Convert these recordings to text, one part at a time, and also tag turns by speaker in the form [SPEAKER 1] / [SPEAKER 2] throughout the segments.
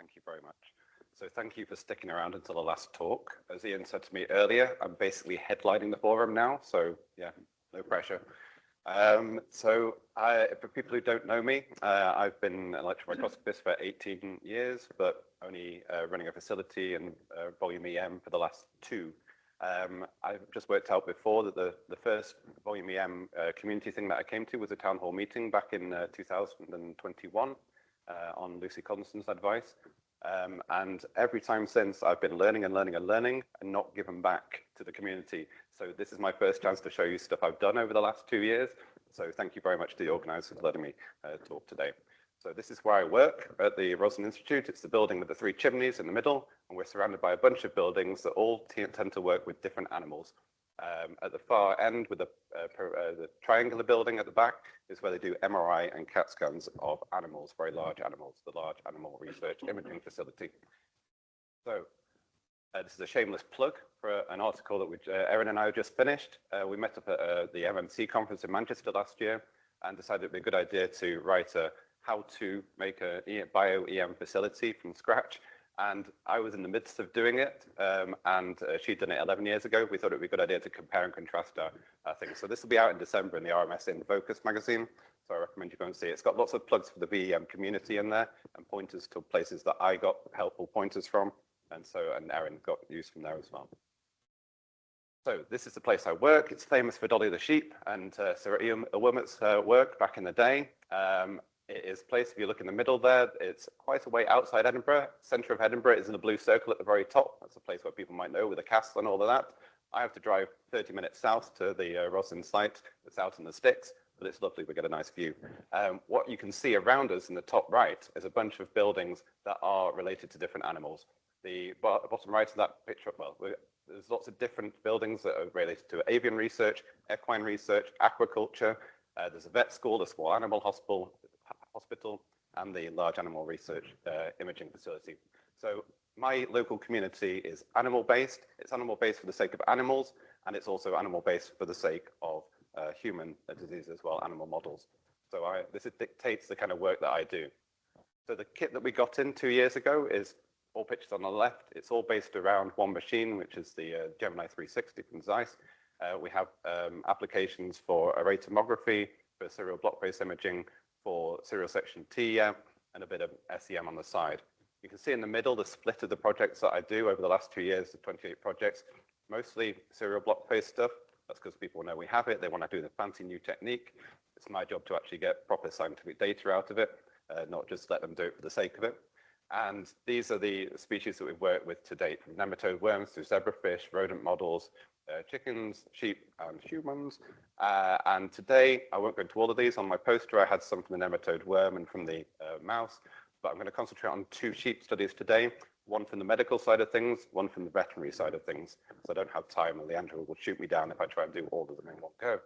[SPEAKER 1] Thank you very much. So thank you for sticking around until the last talk. As Ian said to me earlier, I'm basically headlining the forum now, so yeah, no pressure. For people who don't know me, I've been an electron microscopist for 18 years, but only running a facility and volume EM for the last 2. I've just worked out before that the first volume EM community thing that I came to was a town hall meeting back in 2021 on Lucy Collinson's advice. And every time since, I've been learning and learning and learning and not given back to the community. So this is my first chance to show you stuff I've done over the last 2 years. So thank you very much to the organisers for letting me talk today. So this is where I work at the Rosalind Institute. It's the building with the 3 chimneys in the middle, and we're surrounded by a bunch of buildings that all tend to work with different animals. At the far end, with the triangular building at the back, is where they do MRI and CAT scans of animals, very large animals, the Large Animal Research Imaging Facility. So this is a shameless plug for an article that Erin and I just finished. We met up at the MMC conference in Manchester last year and decided it'd be a good idea to write a how to make a bio-EM facility from scratch. And I was in the midst of doing it, and she'd done it 11 years ago. We thought it would be a good idea to compare and contrast our things. So this will be out in December in the RMS in Focus magazine. So I recommend you go and see it. It's got lots of plugs for the VEM community in there and pointers to places that I got helpful pointers from. And Erin got use from there as well. So this is the place I work. It's famous for Dolly the sheep and Sir Ian Wilmot's work back in the day. It is placed, if you look in the middle there, it's quite a way outside Edinburgh. Centre of Edinburgh is in the blue circle at the very top. That's a place where people might know with a castle and all of that. I have to drive 30 minutes south to the Rosalind site that's out in the sticks, but it's lovely, we get a nice view. What you can see around us in the top right is a bunch of buildings that are related to different animals. The bottom right of that picture, well, there's lots of different buildings that are related to avian research, equine research, aquaculture. There's a vet school, a small animal hospital, and the Large Animal Research Imaging Facility. So my local community is animal-based. It's animal-based for the sake of animals, and it's also animal-based for the sake of human disease as well, animal models. So this dictates the kind of work that I do. So the kit that we got in 2 years ago is all pictures on the left. It's all based around one machine, which is the Gemini 360 from Zeiss. We have applications for array tomography, for serial block-based imaging, for serial section T, and a bit of SEM on the side. You can see in the middle the split of the projects that I do over the last 2 years, the 28 projects, mostly serial block-based stuff. That's because people know we have it. They want to do the fancy new technique. It's my job to actually get proper scientific data out of it, not just let them do it for the sake of it. And these are the species that we've worked with to date, from nematode worms to zebrafish, rodent models, chickens, sheep, and humans. And today, I won't go into all of these. On my poster, I had some from the nematode worm and from the mouse, but I'm going to concentrate on 2 sheep studies today, one from the medical side of things, one from the veterinary side of things. So I don't have time, and Leandro will shoot me down if I try and do all of them in one go.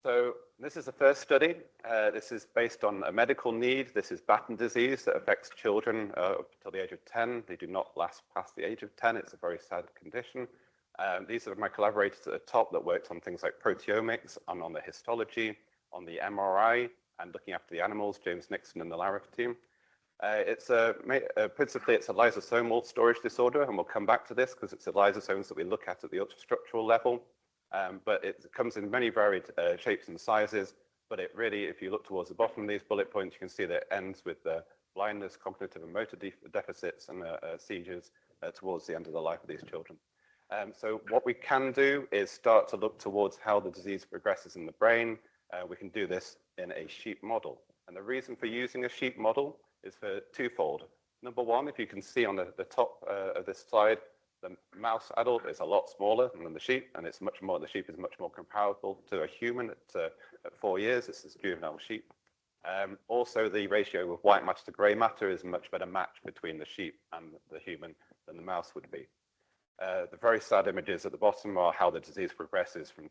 [SPEAKER 1] So this is the first study. This is based on a medical need. This is Batten disease that affects children up till the age of 10. They do not last past the age of 10. It's a very sad condition. These are my collaborators at the top that worked on things like proteomics, and on the histology, on the MRI, and looking after the animals, James Nixon and the LARIF team. Principally, it's a lysosomal storage disorder, and we'll come back to this because it's the lysosomes that we look at the ultrastructural level. But it comes in many varied shapes and sizes, but it really, if you look towards the bottom of these bullet points, you can see that it ends with blindness, cognitive and motor deficits, and seizures towards the end of the life of these children. So what we can do is start to look towards how the disease progresses in the brain. We can do this in a sheep model. And the reason for using a sheep model is for twofold. Number one, if you can see on the top of this slide, the mouse adult is a lot smaller than the sheep, and it's much more, the sheep is much more comparable to a human at 4 years. This is juvenile sheep. Also, the ratio of white matter to grey matter is a much better match between the sheep and the human than the mouse would be. The very sad images at the bottom are how the disease progresses from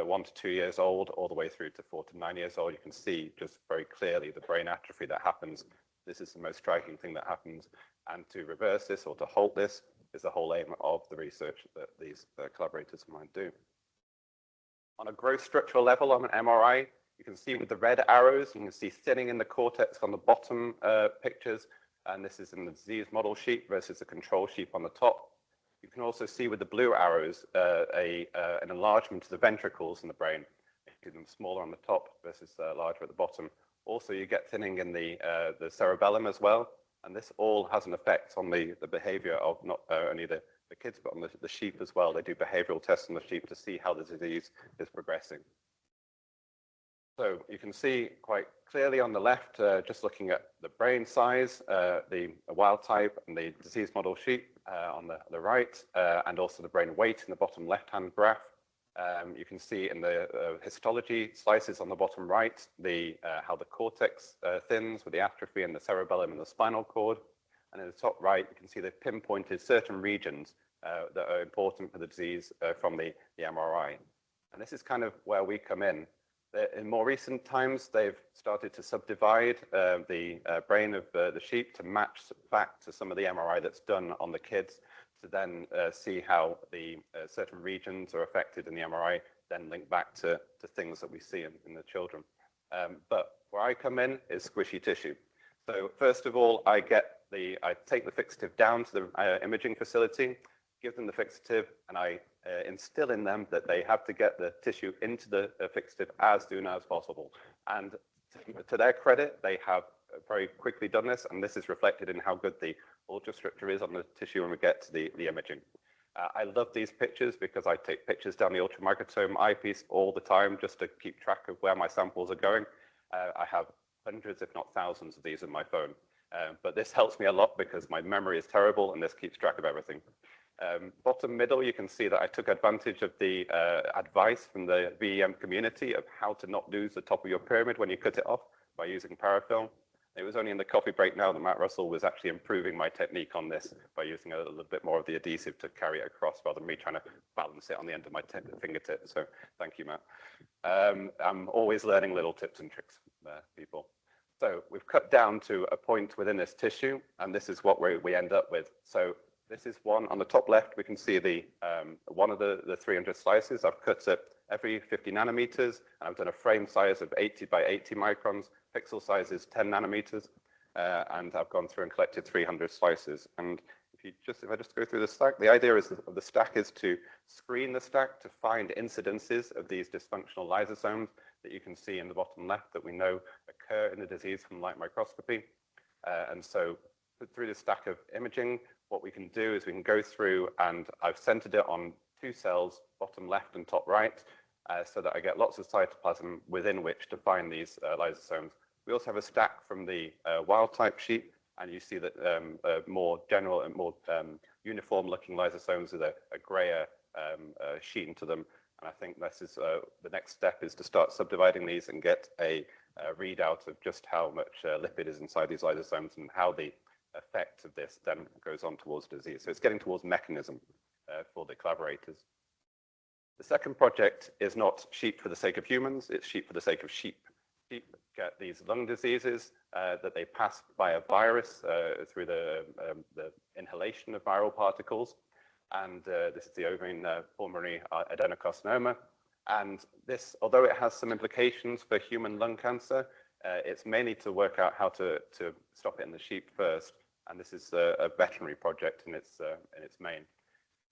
[SPEAKER 1] 1 to 2 years old all the way through to 4 to 9 years old. You can see just very clearly the brain atrophy that happens. This is the most striking thing that happens. And to reverse this or to halt this is the whole aim of the research that these collaborators of mine do. On a gross structural level on an MRI, you can see with the red arrows, you can see thinning in the cortex on the bottom pictures, And this is in the disease model sheet versus the control sheet on the top. You can also see with the blue arrows an enlargement of the ventricles in the brain, making them smaller on the top versus larger at the bottom. Also, you get thinning in the cerebellum as well, and this all has an effect on the behavior of not only the kids, but on the sheep as well. They do behavioral tests on the sheep to see how the disease is progressing. So you can see quite clearly on the left, just looking at the brain size, the wild type and the disease model sheep on the right, and also the brain weight in the bottom left-hand graph. You can see in the histology slices on the bottom right, how the cortex thins with the atrophy in the cerebellum and the spinal cord. And in the top right, you can see they've pinpointed certain regions that are important for the disease from the MRI. And this is kind of where we come in. In more recent times, they've started to subdivide the brain of the sheep to match back to some of the MRI that's done on the kids, to then see how the certain regions are affected in the MRI, then link back to things that we see in the children. But where I come in is squishy tissue. So first of all, I take the fixative down to the imaging facility, give them the fixative, and I instill in them that they have to get the tissue into the fixative as soon as possible. And to their credit, they have very quickly done this, and this is reflected in how good the ultrastructure is on the tissue when we get to the imaging. I love these pictures because I take pictures down the ultramicrotome eyepiece all the time just to keep track of where my samples are going. I have hundreds, if not thousands, of these in my phone. But this helps me a lot because my memory is terrible and this keeps track of everything. Bottom middle, you can see that I took advantage of the advice from the VEM community of how to not lose the top of your pyramid when you cut it off by using parafilm. It was only in the coffee break now that Matt Russell was actually improving my technique on this by using a little bit more of the adhesive to carry it across rather than me trying to balance it on the end of my fingertip. So thank you, Matt. I'm always learning little tips and tricks, people. So we've cut down to a point within this tissue, and this is what we end up with. So this is one on the top left. We can see one of the 300 slices. I've cut it every 50 nanometers, and I've done a frame size of 80 by 80 microns. Pixel size is 10 nanometers, and I've gone through and collected 300 slices. And if I just go through the stack, the idea of the stack is to screen the stack to find incidences of these dysfunctional lysosomes that you can see in the bottom left that we know occur in the disease from light microscopy. And so through the stack of imaging, what we can do is we can go through, and I've centered it on 2 cells, bottom left and top right, so that I get lots of cytoplasm within which to find these lysosomes. We also have a stack from the wild type sheet, and you see that more general and more uniform looking lysosomes with a grayer sheen to them. And I think this is the next step is to start subdividing these and get a readout of just how much lipid is inside these lysosomes and how the effect of this then goes on towards disease. So it's getting towards mechanism for the collaborators. The second project is not sheep for the sake of humans, it's sheep for the sake of sheep. Sheep get these lung diseases that they pass by a virus through the inhalation of viral particles. And this is the ovarian pulmonary adenocarcinoma. And this, although it has some implications for human lung cancer, it's mainly to work out how to stop it in the sheep first. And this is a veterinary project in its main.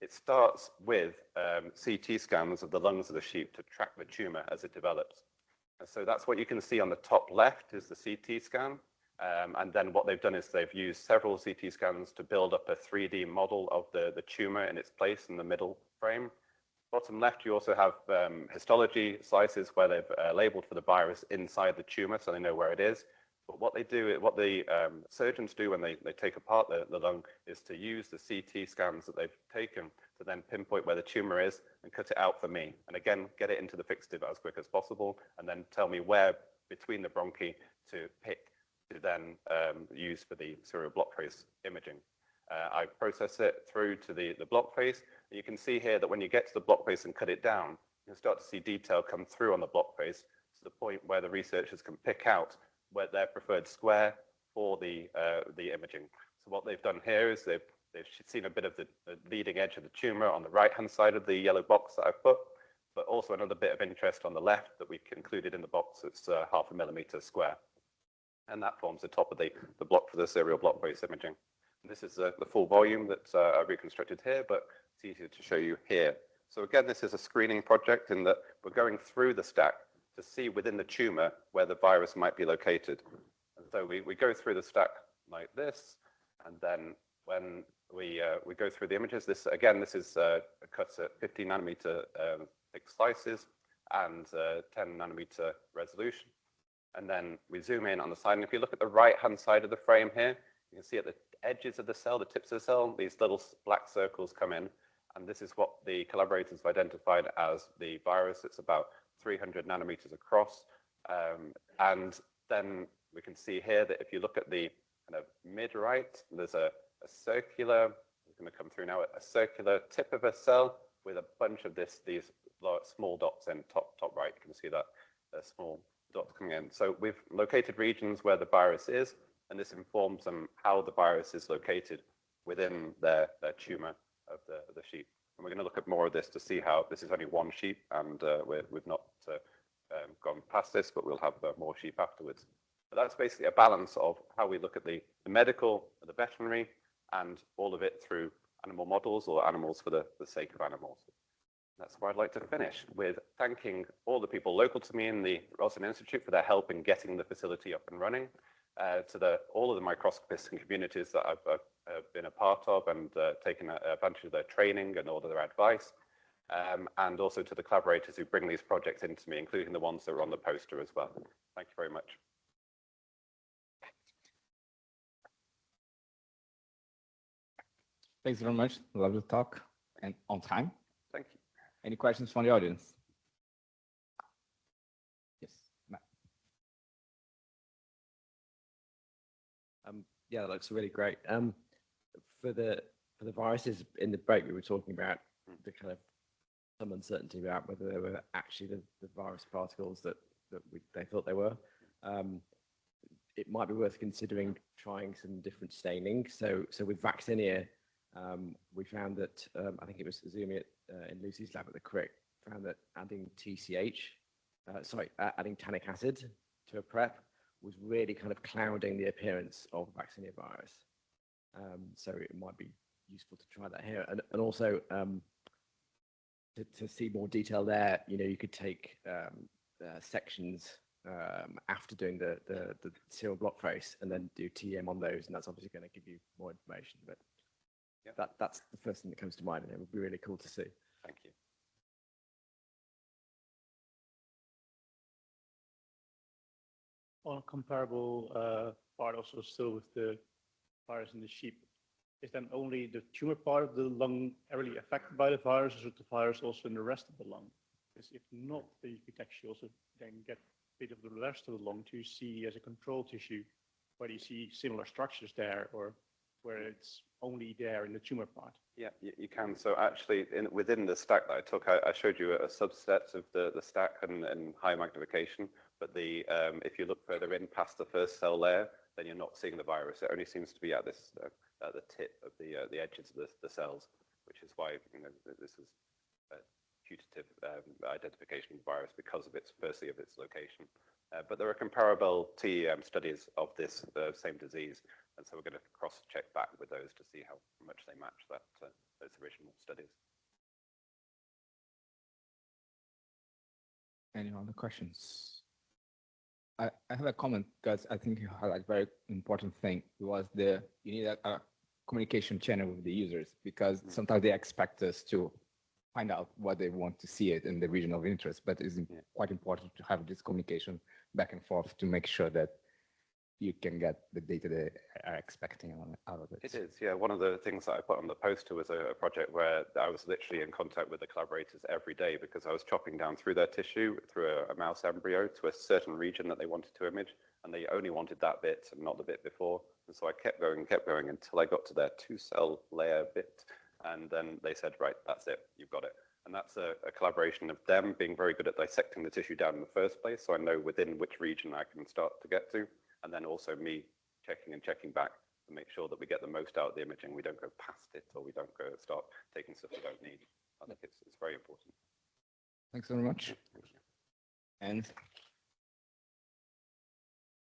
[SPEAKER 1] It starts with CT scans of the lungs of the sheep to track the tumor as it develops. And so that's what you can see on the top left is the CT scan. And then what they've done is they've used several CT scans to build up a 3D model of the tumor in its place in the middle frame. Bottom left, you also have histology slices where they've labeled for the virus inside the tumor so they know where it is. But what the surgeons do when they take apart the lung is to use the CT scans that they've taken to then pinpoint where the tumor is and cut it out for me. And again, get it into the fixative as quick as possible and then tell me where between the bronchi to pick to then use for the serial block trace imaging. I process it through to the block face. You can see here that when you get to the block face and cut it down, you can start to see detail come through on the block face to the point where the researchers can pick out where their preferred square for the imaging. So what they've done here is they've seen a bit of the leading edge of the tumor on the right-hand side of the yellow box that I've put, but also another bit of interest on the left that we included in the box that's 0.5 millimeter square. And that forms the top of the block for the serial block-based imaging. And this is the full volume that I reconstructed here, but it's easier to show you here. So again, this is a screening project in that we're going through the stack to see within the tumor where the virus might be located. And so we go through the stack like this, and then when we go through the images, this is cut at 50 nanometer thick slices and 10 nanometer resolution. And then we zoom in on the side, and if you look at the right-hand side of the frame here, you can see at the edges of the cell, the tips of the cell, these little black circles come in, and this is what the collaborators have identified as the virus. It's about 300 nanometers across, and then we can see here that if you look at the kind of mid-right, there's a circular, it's going to come through now, a circular tip of a cell with a bunch of these small dots in top right. You can see that small dots coming in. So we've located regions where the virus is, and this informs them how the virus is located within their tumor of the sheep. And we're going to look at more of this to see how this is only one sheep, and we've not gone past this, but we'll have more sheep afterwards. But that's basically a balance of how we look at the medical, the veterinary, and all of it through animal models or animals for the sake of animals. That's where I'd like to finish with thanking all the people local to me in the Rosalind Institute for their help in getting the facility up and running, to all of the microscopists and communities that I've been a part of and taken advantage of their training and all of their advice, and also to the collaborators who bring these projects into me, including the ones that are on the poster as well. Thank you very much.
[SPEAKER 2] Thanks very much. Lovely talk and on time.
[SPEAKER 1] Thank you.
[SPEAKER 2] Any questions from the audience? Yes, Matt.
[SPEAKER 3] Yeah, that looks really great. For the viruses in the break, we were talking about the kind of some uncertainty about whether they were actually the virus particles that they thought they were. It might be worth considering trying some different staining. So with Vaccinia, we found that I think it was Zumi in Lucy's lab at the Crick found that adding adding tannic acid to a prep was really kind of clouding the appearance of Vaccinia virus. So it might be useful to try that here, and also to see more detail there. You know, you could take sections after doing the serial block face and then do TEM on those, and that's obviously going to give you more information. But yeah, that's the first thing that comes to mind, and it would be really cool to see.
[SPEAKER 1] Thank you.
[SPEAKER 4] On a comparable part, also still with the virus in the sheep, is then only the tumor part of the lung really affected by the virus, or is the virus also in the rest of the lung? Because if not, then you could actually also then get a bit of the rest of the lung to see as a control tissue, whether you see similar structures there or where it's only there in the tumor part.
[SPEAKER 1] Yeah, you can. So actually, within the stack that I took, I showed you a subset of the stack and high magnification. But if you look further in past the first cell layer, then you're not seeing the virus. It only seems to be at this at the tip of the edges of the cells, which is why this is a putative identification of the virus because of its location. But there are comparable TEM studies of this same disease, and so we're going to cross-check back with those to see how much they match those original studies.
[SPEAKER 2] Any other questions? I have a comment because I think you highlight a very important thing. Was you need a communication channel with the users, because sometimes they expect us to find out what they want to see it in the region of interest, but it's quite important to have this communication back and forth to make sure that you can get the data they are expecting out of it.
[SPEAKER 1] It is, yeah. One of the things that I put on the poster was a project where I was literally in contact with the collaborators every day, because I was chopping down through their tissue, through a mouse embryo, to a certain region that they wanted to image, and they only wanted that bit and not the bit before. And so I kept going until I got to their 2-cell layer bit, and then they said, right, that's it, you've got it. And that's a collaboration of them being very good at dissecting the tissue down in the first place, so I know within which region I can start to get to, and then also me checking back to make sure that we get the most out of the imaging. We don't go past it, or we don't go start taking stuff we don't need. I think it's very important.
[SPEAKER 2] Thanks very much.
[SPEAKER 1] Thank you.
[SPEAKER 2] And